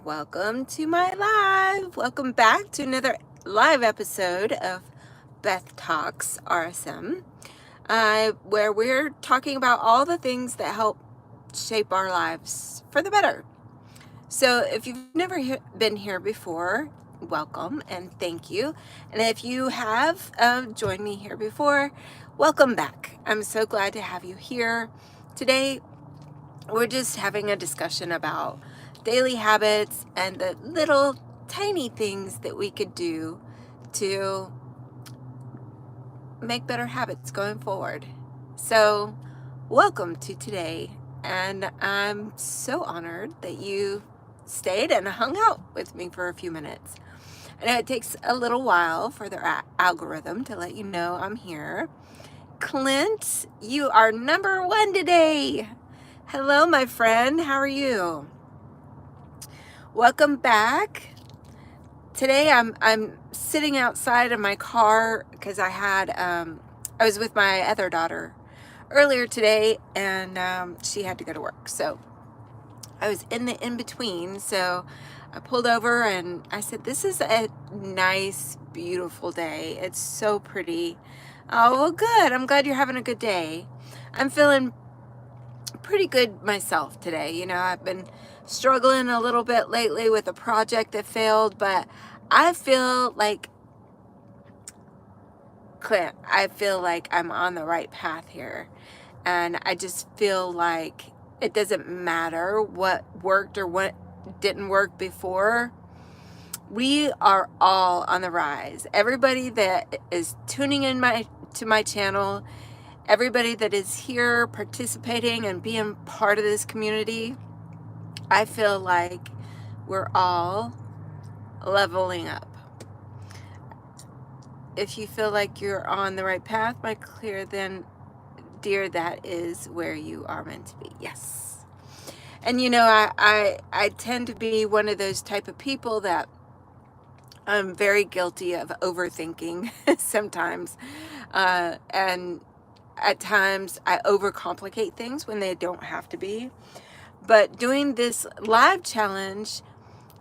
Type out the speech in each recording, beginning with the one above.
Welcome to my live. Welcome back to another live episode of Beth Talks RSM, where we're talking about all the things that help shape our lives for the better. So if you've never been here before, welcome and thank you. And if you have joined me here before, welcome back. I'm so glad to have you here. Today, we're just having a discussion about daily habits and the little tiny things that we could do to make better habits going forward. So, welcome to today, and I'm so honored that you stayed and hung out with me for a few minutes. I know it takes a little while for the algorithm to let you know I'm here. Clint, you are number one today. Hello, my friend. How are you? Welcome back. Today I'm sitting outside of my car because I was with my other daughter earlier today, and she had to go to work. So I was in the in-between. So I pulled over and I said, "This is a nice, beautiful day. It's so pretty." Oh, well, good. I'm glad you're having a good day. I'm feeling pretty good myself today. I've been struggling a little bit lately with a project that failed, but I feel like Clint, I feel like I'm on the right path here. And I just feel like it doesn't matter what worked or what didn't work before. We are all on the rise. Everybody that is tuning in to my channel, everybody that is here participating and being part of this community, I feel like we're all leveling up. If you feel like you're on the right path, my clear, then dear, that is where you are meant to be. Yes. And I tend to be one of those type of people that I'm very guilty of overthinking sometimes. And at times I overcomplicate things when they don't have to be. But doing this live challenge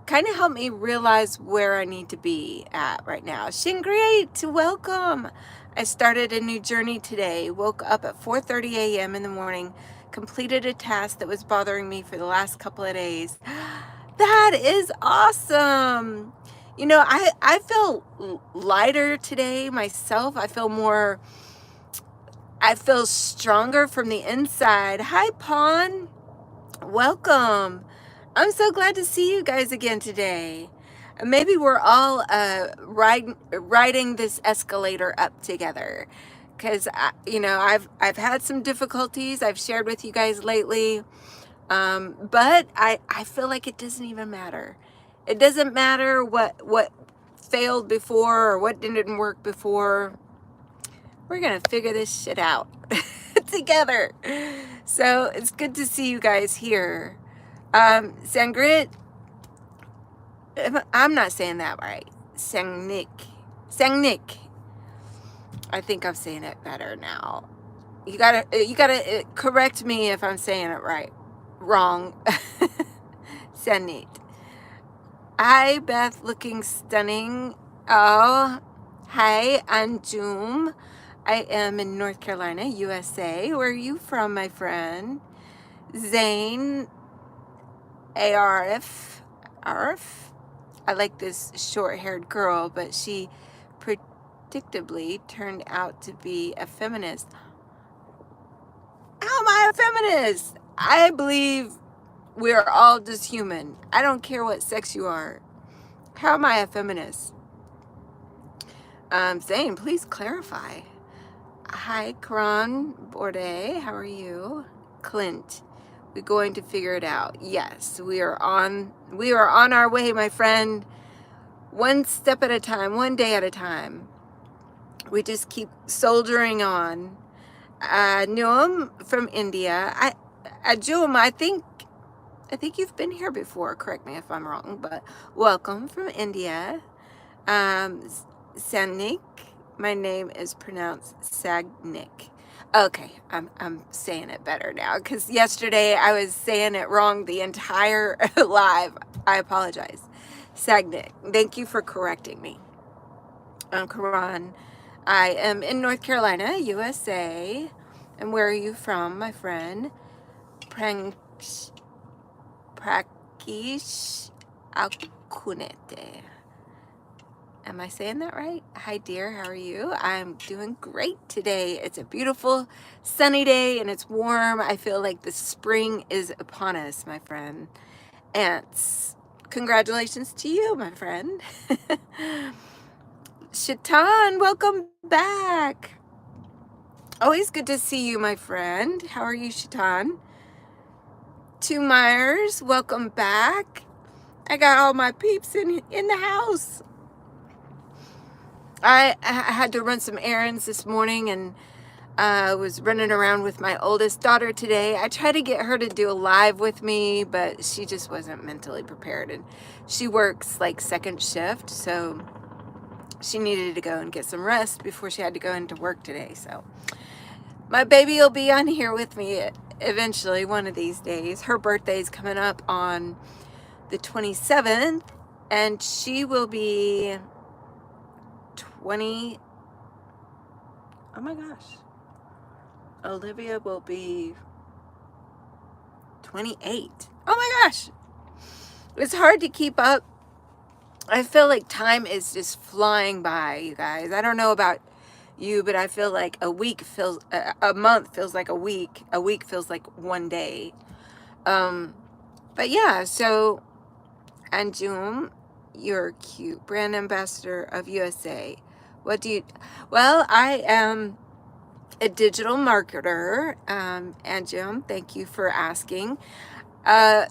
kind of helped me realize where I need to be at right now. Great, welcome. I started a new journey today. Woke up at 4:30 a.m. in the morning, completed a task that was bothering me for the last couple of days. That is awesome. I feel lighter today myself. I feel stronger from the inside. Hi, Pawn. Welcome. I'm so glad to see you guys again today. Maybe we're all riding this escalator up together, because I've had some difficulties I've shared with you guys lately, but I feel like it doesn't even matter. It doesn't matter what failed before or what didn't work before. We're gonna figure this shit out together. So it's good to see you guys here. Sangrit, I'm not saying that right. Sangnik. I think I'm saying it better now. You gotta correct me if I'm saying it wrong. Sangnik. Hi, Beth, looking stunning. Oh, hi, Anjum. I am in North Carolina, USA. Where are you from, my friend? Zane, Arif. I like this short-haired girl, but she predictably turned out to be a feminist. How am I a feminist? I believe we're all just human. I don't care what sex you are. How am I a feminist? Zane, please clarify. Hi, Karan Borde. How are you? Clint, we're going to figure it out. Yes, we are on our way, my friend. One step at a time, one day at a time. We just keep soldiering on. Noam from India. Ajum, I think you've been here before. Correct me if I'm wrong, but welcome from India. Sagnik. My name is pronounced Sagnik. Okay, I'm saying it better now because yesterday I was saying it wrong the entire live. I apologize. Sagnick, thank you for correcting me. I'm Karan. I am in North Carolina, USA. And where are you from, my friend? Prang Prakish Akunete. Am I saying that right? Hi, dear. How are you? I'm doing great today. It's a beautiful sunny day and it's warm. I feel like the spring is upon us, my friend. Ants, congratulations to you, my friend. Shaitan, welcome back. Always good to see you, my friend. How are you, Shaitan? Two Myers, welcome back. I got all my peeps in the house. I had to run some errands this morning and was running around with my oldest daughter today. I tried to get her to do a live with me, but she just wasn't mentally prepared. And she works like second shift, so she needed to go and get some rest before she had to go into work today. So my baby will be on here with me eventually one of these days. Her birthday's coming up on the 27th, and she will be 20. Oh my gosh. Olivia will be 28. Oh my gosh. It's hard to keep up. I feel like time is just flying by, you guys. I don't know about you, but I feel like a month feels like a week. A week feels like one day. But yeah, so Anjum, you're cute. Brand ambassador of USA. Well, I am a digital marketer. Anjum, thank you for asking.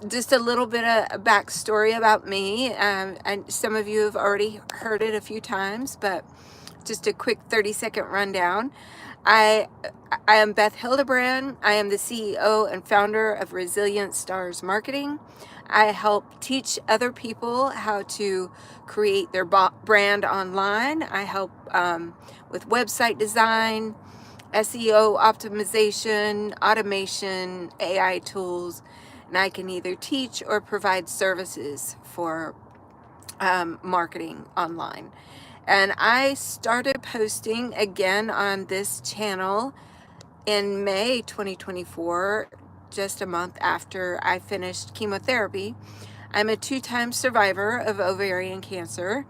Just a little bit of backstory about me. And some of you have already heard it a few times, but just a quick 30-second rundown. I am Beth Hildebrand. I am the CEO and founder of Resilient Stars Marketing. I help teach other people how to create their brand online. I help with website design, SEO optimization, automation, AI tools, and I can either teach or provide services for marketing online. And I started posting again on this channel in May 2024, just a month after I finished chemotherapy. I'm a 2-time survivor of ovarian cancer,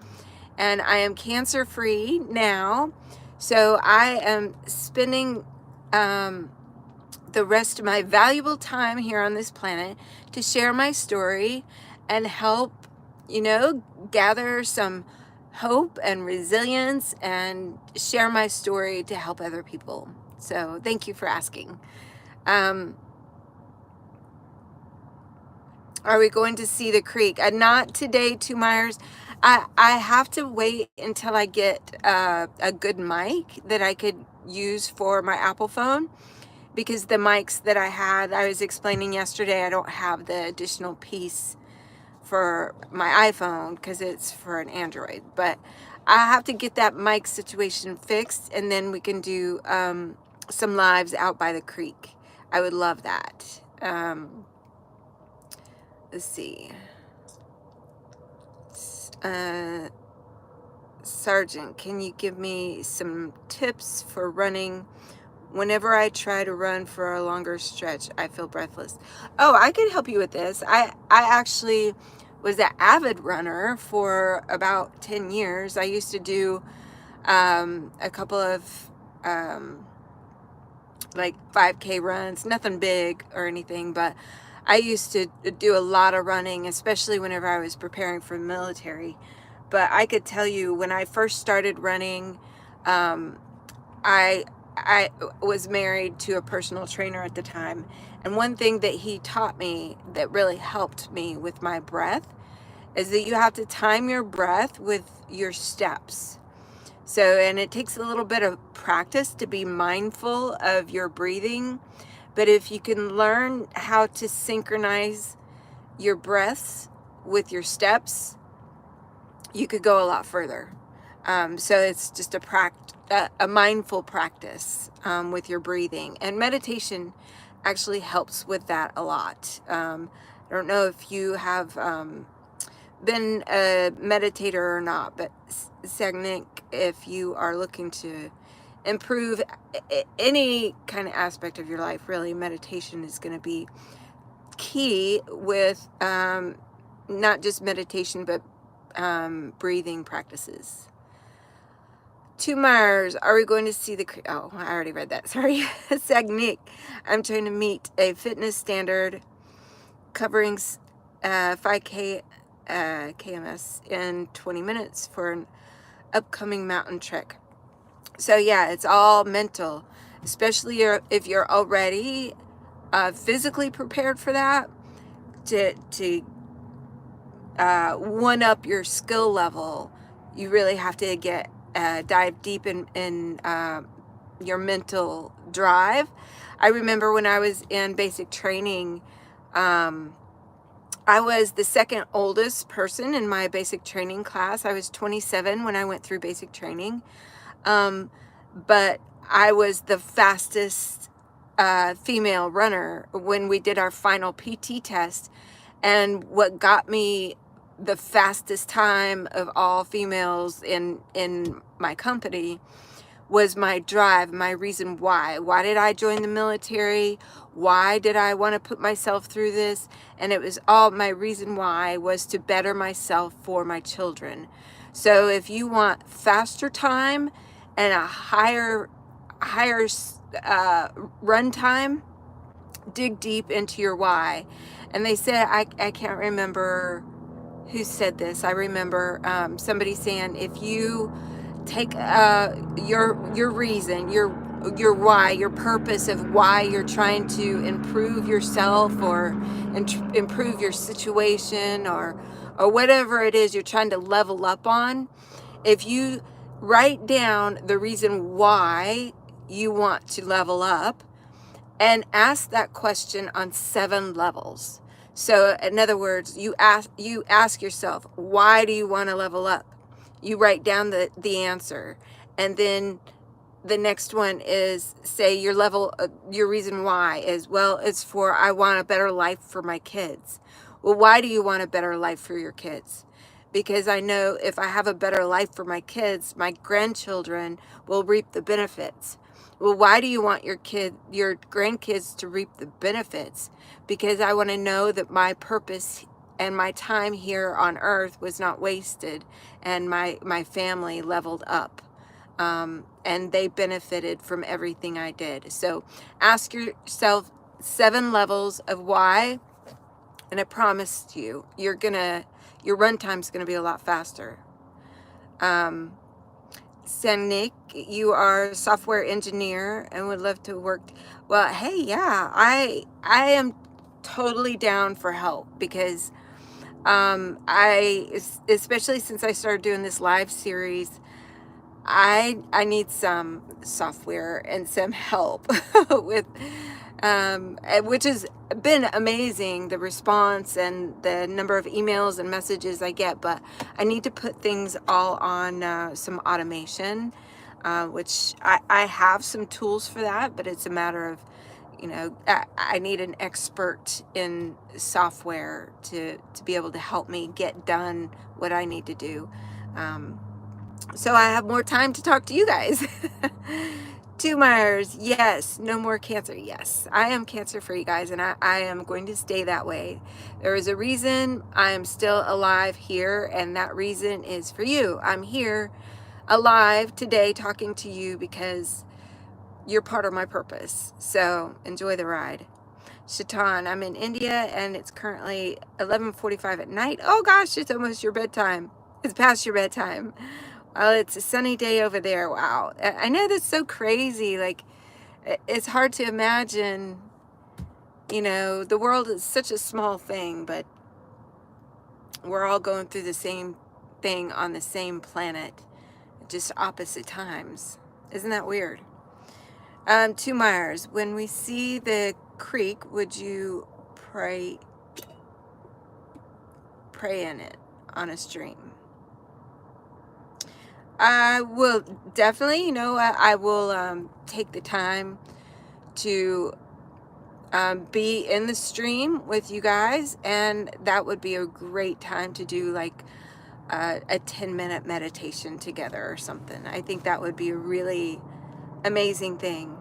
and I am cancer-free now. So I am spending the rest of my valuable time here on this planet to share my story and help, gather some hope and resilience and share my story to help other people. So thank you for asking. Are we going to see the creek? Not today, Two Myers. I have to wait until I get a good mic that I could use for my Apple phone, because the mics that I was explaining yesterday, I don't have the additional piece for my iPhone because it's for an Android. But I have to get that mic situation fixed, and then we can do some lives out by the creek. I would love that. Let's see. Sergeant, can you give me some tips for running? Whenever I try to run for a longer stretch, I feel breathless. Oh, I could help you with this. I actually was an avid runner for about 10 years. I used to do a couple of like 5K runs, nothing big or anything, but I used to do a lot of running, especially whenever I was preparing for the military. But I could tell you, when I first started running, I was married to a personal trainer at the time, and one thing that he taught me that really helped me with my breath is that you have to time your breath with your steps. So, and it takes a little bit of practice to be mindful of your breathing, but if you can learn how to synchronize your breaths with your steps, you could go a lot further. So it's just a a mindful practice with your breathing, and meditation actually helps with that a lot. I don't know if you have been a meditator or not, but Sagnik, if you are looking to improve any kind of aspect of your life, really, meditation is going to be key with not just meditation, but breathing practices. 2 Myers, are we going to see the... Oh, I already read that. Sorry. Sagnik, I'm trying to meet a fitness standard covering 5K KMS in 20 minutes for an upcoming mountain trek. So yeah, it's all mental, especially if you're already physically prepared for that, to one up your skill level. You really have to dive deep in your mental drive. I remember when I was in basic training, I was the second oldest person in my basic training class. I was 27 when I went through basic training. But I was the fastest female runner when we did our final PT test. And what got me the fastest time of all females in my company was my drive, my reason why. Why did I join the military? Why did I want to put myself through this? And it was all, my reason why was to better myself for my children. So if you want faster time and a higher run time, dig deep into your why. And they said, I can't remember who said this. I remember somebody saying, if you take your reason, your why, your purpose of why you're trying to improve yourself or improve your situation, or whatever it is you're trying to level up on, if you write down the reason why you want to level up and ask that question on 7 levels. So in other words, you ask yourself, why do you want to level up? You write down the answer, and then the next one is, say your reason why is, well, it's for, I want a better life for my kids. Well, why do you want a better life for your kids? Because I know if I have a better life for my kids, my grandchildren will reap the benefits. Well, why do you want your grandkids to reap the benefits? Because I want to know that my purpose and my time here on earth was not wasted, and my family leveled up. And they benefited from everything I did. So ask yourself 7 levels of why, and I promise you, your run time's gonna be a lot faster. Sanik, you are a software engineer and would love to work. Well, hey, yeah, I am totally down for help, because especially since I started doing this live series, I need some software and some help with which has been amazing, the response and the number of emails and messages I get, but I need to put things all on some automation, which I have some tools for that, but it's a matter of, I need an expert in software to be able to help me get done what I need to do. So I have more time to talk to you guys. 2 Myers, yes. No more cancer, yes. I am cancer-free, guys, and I am going to stay that way. There is a reason I am still alive here, and that reason is for you. I'm here alive today talking to you because you're part of my purpose. So enjoy the ride. Shaitan, I'm in India, and it's currently 11:45 at night. Oh gosh, it's almost your bedtime. It's past your bedtime. Well, it's a sunny day over there. Wow. I know that's so crazy. Like, it's hard to imagine, the world is such a small thing, but we're all going through the same thing on the same planet, just opposite times. Isn't that weird? 2 Myers, when we see the creek, would you pray in it on a stream? I will definitely, I will take the time to be in the stream with you guys, and that would be a great time to do like a 10-minute meditation together or something. I think that would be a really amazing thing.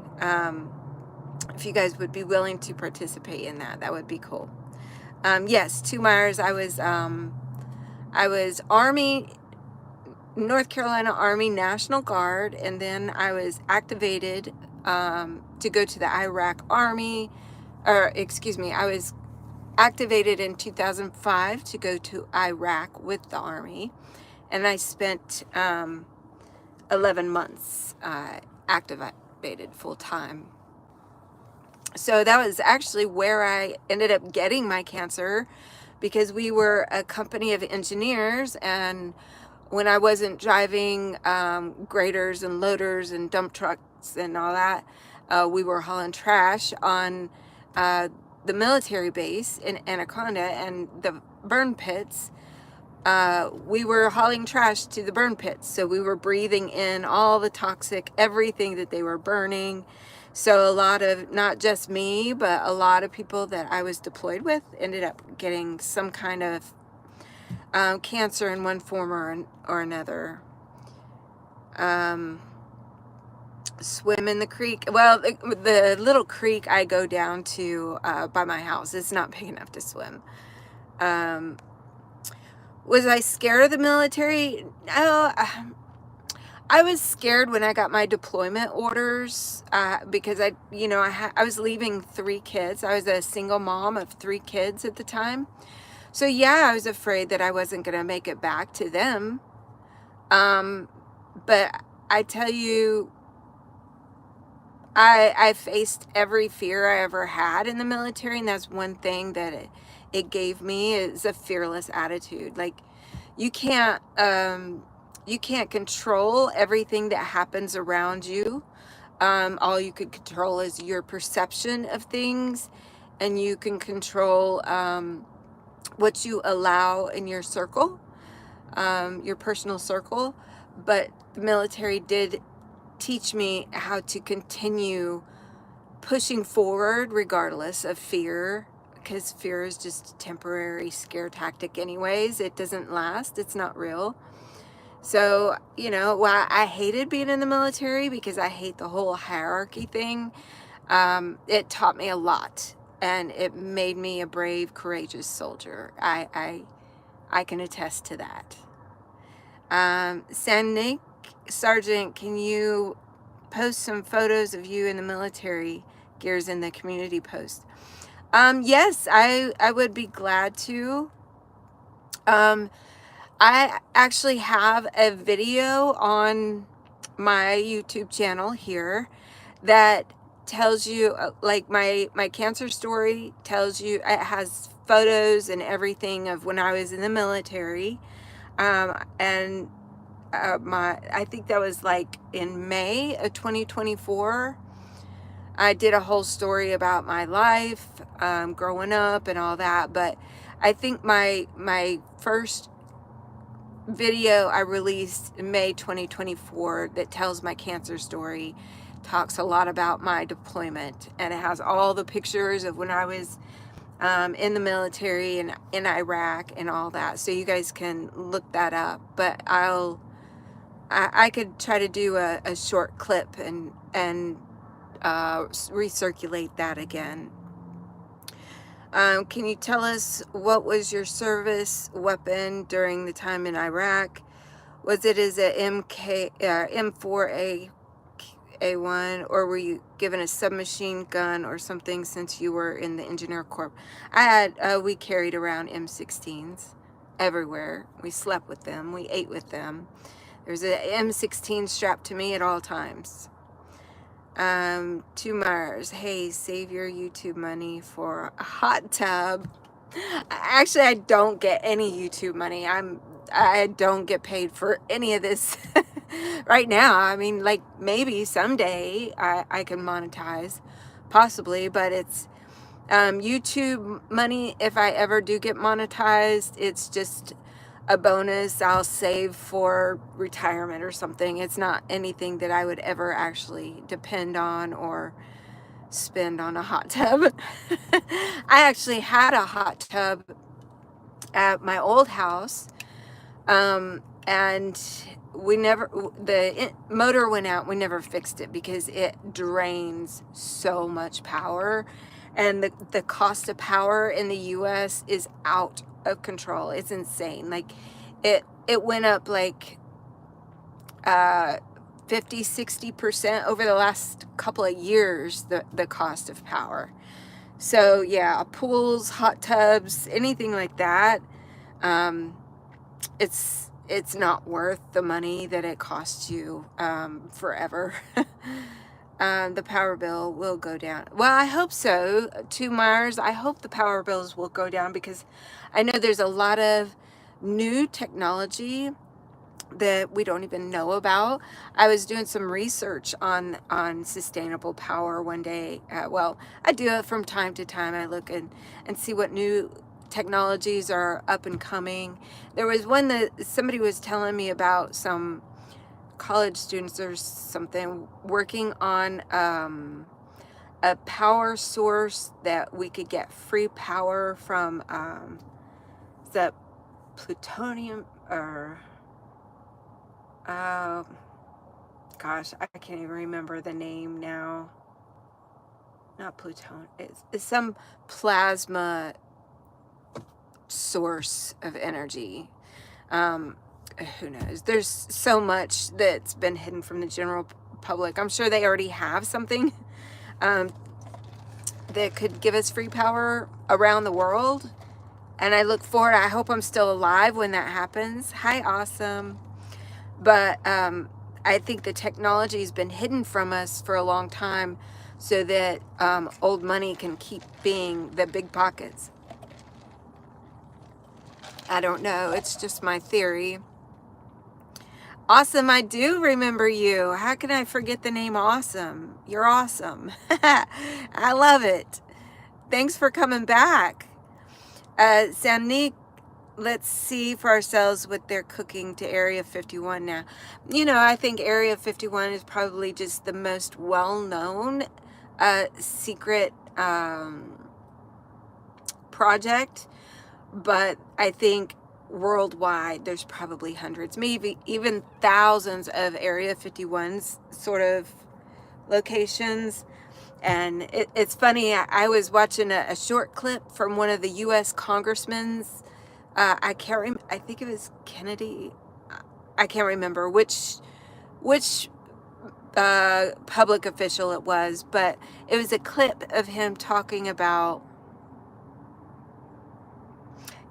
If you guys would be willing to participate in that, that would be cool. Yes, 2 Myers. I was Army, North Carolina Army National Guard, and then I was activated to go to the Iraq Army, or excuse me, I was activated in 2005 to go to Iraq with the Army, and I spent 11 months activated full time. So that was actually where I ended up getting my cancer, because we were a company of engineers, and when I wasn't driving graders and loaders and dump trucks and all that, we were hauling trash on the military base in Anaconda and the burn pits. We were hauling trash to the burn pits, so we were breathing in all the toxic, everything that they were burning. So a lot of, not just me, but a lot of people that I was deployed with ended up getting some kind of cancer in one form or another. Swim in the creek. Well, the little creek I go down to by my house is not big enough to swim. Was I scared of the military? No. I was scared when I got my deployment orders because I was leaving 3 kids. I was a single mom of 3 kids at the time. So yeah, I was afraid that I wasn't going to make it back to them. But I tell you, I faced every fear I ever had in the military, and that's one thing that it gave me, is a fearless attitude. Like, you can't control everything that happens around you. All you could control is your perception of things, and you can control what you allow in your circle, your personal circle. But the military did teach me how to continue pushing forward regardless of fear, because fear is just a temporary scare tactic anyways. It doesn't last. It's not real. So, while I hated being in the military because I hate the whole hierarchy thing, it taught me a lot, and it made me a brave, courageous soldier. I can attest to that. Nick Sergeant, can you post some photos of you in the military gears in the community post? Yes, I would be glad to. I actually have a video on my YouTube channel here that tells you, like, my cancer story tells you, it has photos and everything of when I was in the military. And I think that was like in May of 2024. I did a whole story about my life, growing up and all that. But I think my first video I released in May 2024 that tells my cancer story talks a lot about my deployment, and it has all the pictures of when I was in the military and in Iraq and all that, so you guys can look that up. But I could try to do a short clip and recirculate that again. Can you tell us what was your service weapon during the time in Iraq? Was it as a M4A1, or were you given a submachine gun or something since you were in the Engineer Corps? We carried around M16s everywhere. We slept with them. We ate with them. There's an M16 strapped to me at all times. 2 Myers, hey, save your YouTube money for a hot tub. Actually, I don't get any YouTube money. I don't get paid for any of this right now. I mean, like, maybe someday I can monetize, possibly, but it's YouTube money. If I ever do get monetized, it's just a bonus I'll save for retirement or something. It's not anything that I would ever actually depend on or spend on a hot tub. I actually had a hot tub at my old house, and we never, the motor went out. We never fixed it because it drains so much power, and the cost of power in the US is out of control. It's insane. Like it went up like 50-60% over the last couple of years, the cost of power. So yeah, pools, hot tubs, anything like that, it's not worth the money that it costs you forever. The power bill will go down. Well, I hope so. To Mars, I hope the power bills will go down because I know there's a lot of new technology that we don't even know about. I was doing some research on sustainable power one day. Well, I do it from time to time. I look and see what new technologies are up and coming. There was one that somebody was telling me about, some college students or something working on a power source that we could get free power from. Is that plutonium or gosh, I can't even remember the name now. Not plutonium. It's some plasma source of energy. Who knows? There's so much that's been hidden from the general public. I'm sure they already have something that could give us free power around the world. And I look forward, I hope I'm still alive when that happens. Hi, awesome. But I think the technology has been hidden from us for a long time so that old money can keep being the big pockets. I don't know. It's just my theory. Awesome, I do remember you. How can I forget the name Awesome? You're awesome. I love it. Thanks for coming back. Samnik, let's see for ourselves what they're cooking to Area 51 now. You know, I think Area 51 is probably just the most well-known secret project, but I think worldwide there's probably hundreds, maybe even thousands of Area 51's sort of locations. And it's funny, I was watching a short clip from one of the U.S. congressmen's, I can't remember, I think it was Kennedy, I can't remember which public official it was, but it was a clip of him talking about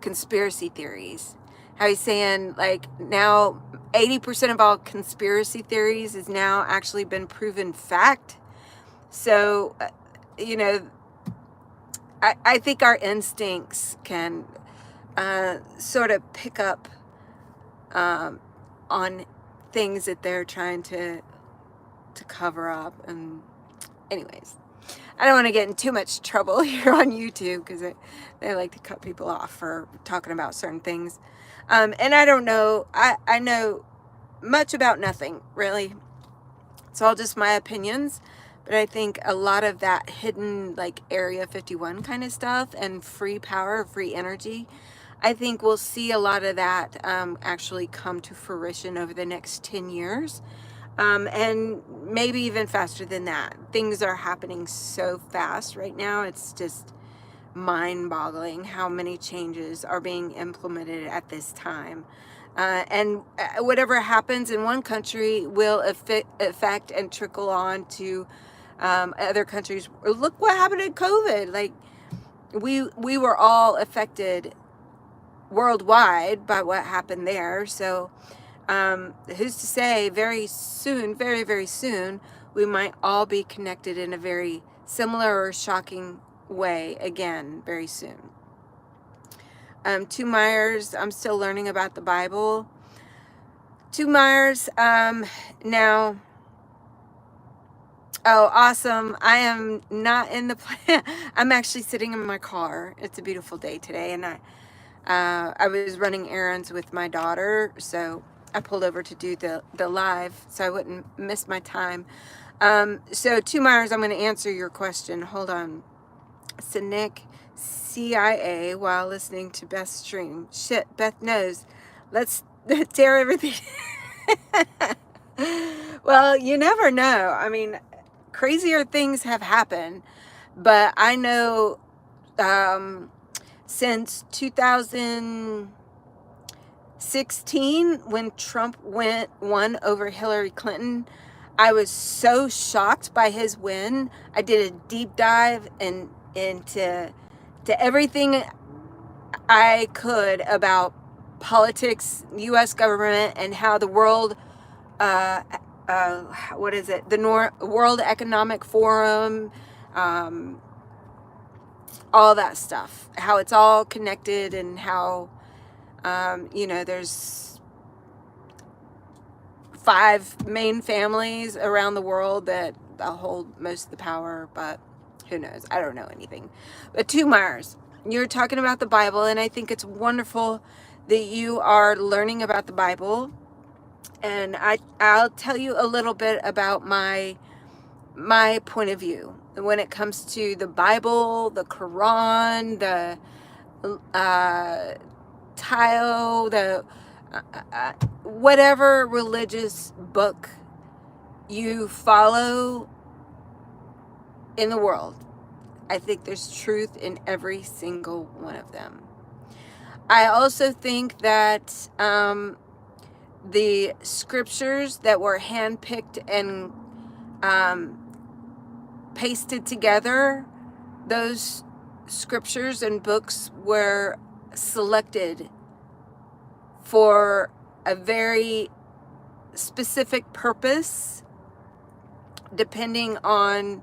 conspiracy theories. How he's saying, like, now 80% of all conspiracy theories has now actually been proven fact. So, you know, I think our instincts can sort of pick up on things that they're trying to cover up. And anyways, I don't want to get in too much trouble here on YouTube because they like to cut people off for talking about certain things. And I don't know, I know much about nothing, really. It's all just my opinions. But I think a lot of that hidden, like, Area 51 kind of stuff and free power, free energy, I think we'll see a lot of that actually come to fruition over the next 10 years. And maybe even faster than that. Things are happening so fast right now. It's just mind-boggling how many changes are being implemented at this time. And whatever happens in one country will affect and trickle on to other countries. Look what happened in COVID. Like, we were all affected worldwide by what happened there. So who's to say very soon, very, very soon, we might all be connected in a very similar or shocking way again very soon. To Myers, I'm still learning about the Bible. To Myers, now, oh, awesome. I am not in the I'm actually sitting in my car. It's a beautiful day today, and I was running errands with my daughter, so I pulled over to do the live so I wouldn't miss my time. So 2 Myers, I'm going to answer your question. Hold on. So Nick, CIA, while listening to Beth's stream. Shit, Beth knows. Let's tear everything. Well, you never know. I mean, crazier things have happened, but I know since 2016, when Trump won over Hillary Clinton, I was so shocked by his win. I did a deep dive into everything I could about politics, U.S. government, and how the world, what is it? The World Economic Forum, um, all that stuff. How it's all connected, and how there's 5 main families around the world that hold most of the power, but who knows? I don't know anything. But 2 Myers, you're talking about the Bible, and I think it's wonderful that you are learning about the Bible. And I'll tell you a little bit about my point of view when it comes to the Bible, the Quran, the Tao, the whatever religious book you follow in the world. I think there's truth in every single one of them. I also think that the scriptures that were handpicked and pasted together, those scriptures and books were selected for a very specific purpose, depending on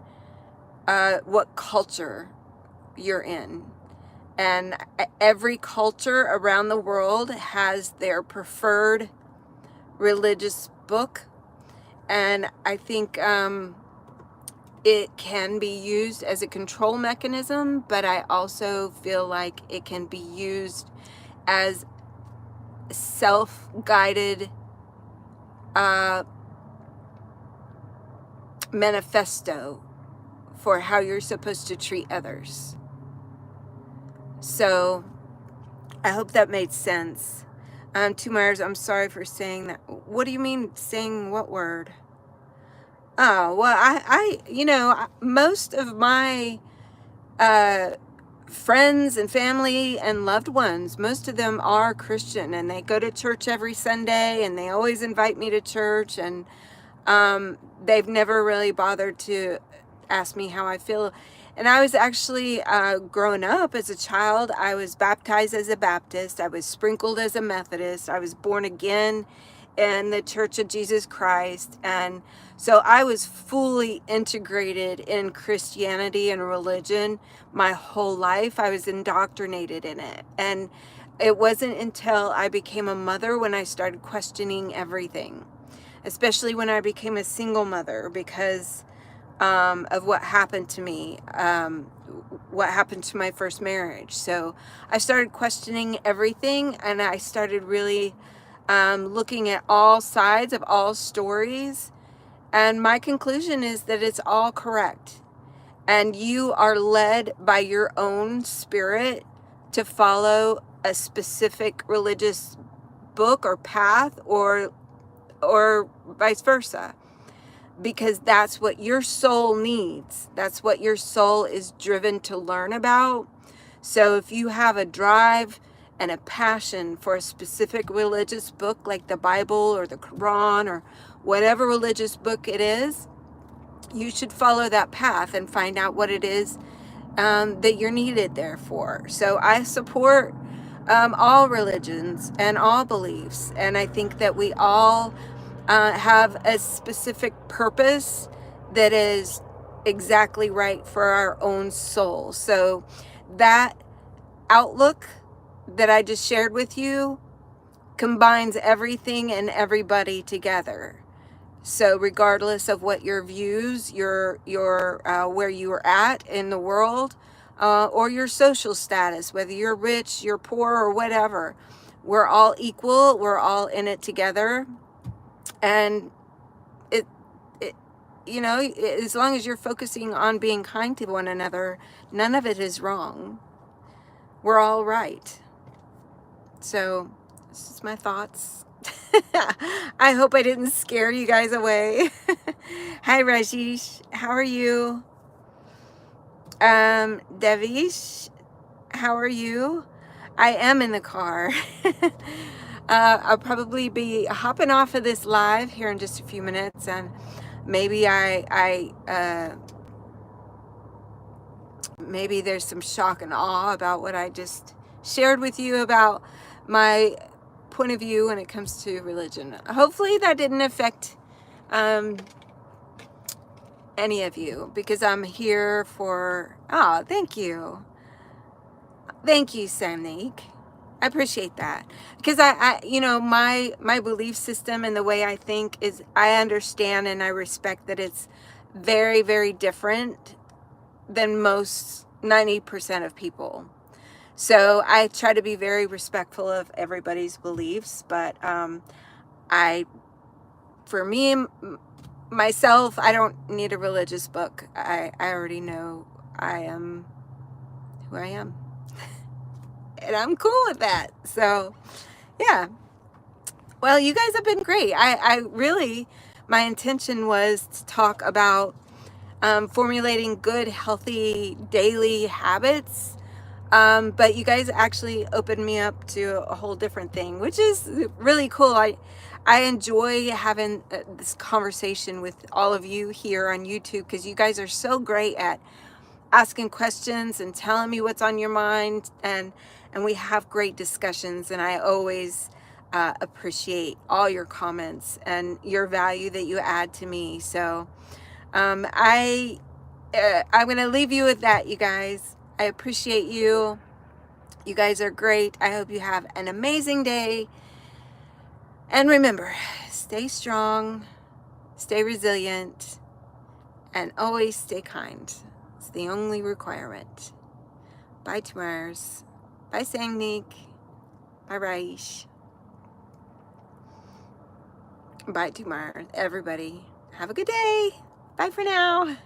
what culture you're in. And every culture around the world has their preferred religious book. And I think it can be used as a control mechanism, but I also feel like it can be used as self-guided manifesto for how you're supposed to treat others. So I hope that made sense. 2 Myers, I'm sorry for saying that. What do you mean saying what word? Oh, well, most of my friends and family and loved ones, most of them are Christian, and they go to church every Sunday, and they always invite me to church, and they've never really bothered to ask me how I feel. And I was actually, growing up as a child, I was baptized as a Baptist, I was sprinkled as a Methodist, I was born again in the Church of Jesus Christ, and so I was fully integrated in Christianity and religion my whole life. I was indoctrinated in it. And it wasn't until I became a mother when I started questioning everything, especially when I became a single mother because of what happened to me, what happened to my first marriage. So I started questioning everything, and I started really looking at all sides of all stories. And my conclusion is that it's all correct. And you are led by your own spirit to follow a specific religious book or path, or vice versa. Because that's what your soul needs. That's what your soul is driven to learn about. So if you have a drive and a passion for a specific religious book like the Bible or the Quran or whatever religious book it is, you should follow that path and find out what it is that you're needed there for. So I support all religions and all beliefs, and I think that we all have a specific purpose that is exactly right for our own soul. So that outlook that I just shared with you combines everything and everybody together. So regardless of what your views, your where you are at in the world, or your social status, whether you're rich, you're poor, or whatever. We're all equal. We're all in it together. And it, it, as long as you're focusing on being kind to one another, none of it is wrong. We're all right. So, this is my thoughts. I hope I didn't scare you guys away. Hi, Rajesh. How are you? Devish, how are you? I am in the car. I'll probably be hopping off of this live here in just a few minutes, and maybe maybe there's some shock and awe about what I just shared with you about my point of view when it comes to religion. Hopefully that didn't affect any of you, because I'm here for, oh, thank you. Thank you, Samnik. I appreciate that, because my belief system and the way I think is, I understand and I respect that it's very, very different than most 90% of people. So I try to be very respectful of everybody's beliefs, but for me, myself, I don't need a religious book. I already know I am who I am. And I'm cool with that. So, yeah. Well, you guys have been great. I really, my intention was to talk about formulating good, healthy daily habits. But you guys actually opened me up to a whole different thing, which is really cool. I enjoy having this conversation with all of you here on YouTube, because you guys are so great at asking questions and telling me what's on your mind, and we have great discussions, and I always appreciate all your comments and your value that you add to me. So I'm going to leave you with that, you guys. I appreciate you. You guys are great. I hope you have an amazing day. And remember, stay strong, stay resilient, and always stay kind. It's the only requirement. Bye, Tamars. Bye, Sangnik. Bye, Raish. Bye, Tamar. Everybody, have a good day. Bye for now.